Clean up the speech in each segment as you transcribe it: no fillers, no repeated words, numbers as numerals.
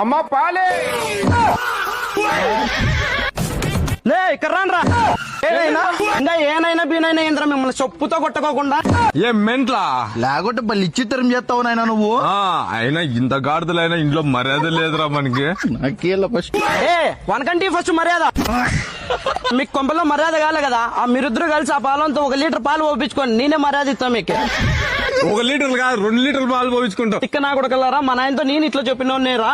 అమ్మా పాలే లే ఇక్కడ రా ఏనైనా ఇంకా ఏనైనా బీనైనా ఏంద్రా మిమ్మల్ని చెప్పుతో కొట్టుకోకుండా ఏ మెంట్లా లేకుంటే మళ్ళీ ఇచ్చితరం చేస్తావు నాయన నువ్వు. అయినా ఇంత గాడిదలైనా ఇంట్లో మర్యాద లేదురా మనకి. నాకేళ్ళ ఫస్ట్ ఏ వనకంటి ఫస్ట్ మర్యాద మీకు కొంపలో మర్యాద కాలే కదా ఆ మీరిద్దరు కలిసి ఆ పాలంతో 1 లీటర్ పాలు పోపించుకోండి నేనే మర్యాద ఇస్తాను మీకు 1 లీటర్లు కాదు 2 లీటర్లు పాలు పోయించుకుంటాం. ఇక్క నా కొడుకల్లారా మా నాయనతో నేను ఇట్లా చెప్పినోరా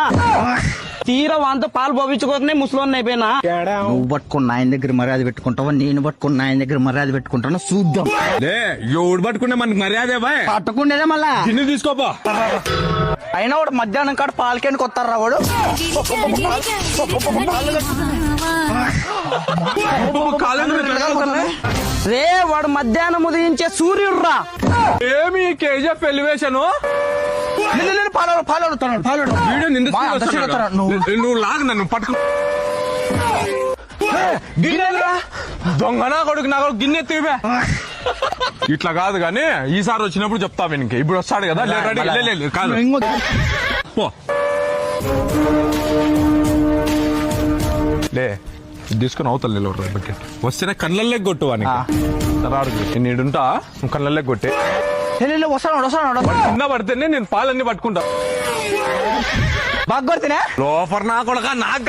తీరా వాంతో పాలు పోపించుకోకనే ముసలోని అయిపోయినా నువ్వు పట్టుకున్న ఆయన దగ్గర మర్యాద పెట్టుకుంటావా, నేను పట్టుకున్న ఆయన దగ్గర మర్యాద పెట్టుకుంటాను చూద్దాం. లే ఎవడు పట్టుకుంటే మనకి మర్యాదే బాయ్. పట్టుకుండేదే మళ్ళా తిని తీసుకోపా. అయినా వాడు మధ్యాహ్నం కాడ పాలకేందుకు వస్తారా వాడు రే వాడు మధ్యాహ్నం ఉదయించే సూర్యుడు రా ఏమి కేజీఎఫ్ ఎలివేషన్ వీడియో నువ్వు లాగు నన్ను పట్టుకు దొంగనా కొడుకు నా కొడుకు గిన్నె ఎత్తివే. ఇట్లా కాదు గానీ ఈసారి వచ్చినప్పుడు చెప్తా వెనక. ఇప్పుడు వస్తాడు కదా రెడీ కాదు పో. లే తీసుకుని అవుతాను నిలవరు బకెట్ వస్తేనే కళ్ళల్లో కొట్టు అని నేను ఈడుంటా నువ్వు కళ్ళల్లో కొట్టే వస్తాడు కింద పడితేనే నేను పాలన్నీ పట్టుకుంటా. బాగా కొడితేనే లోపర్ నా కొడక నాకు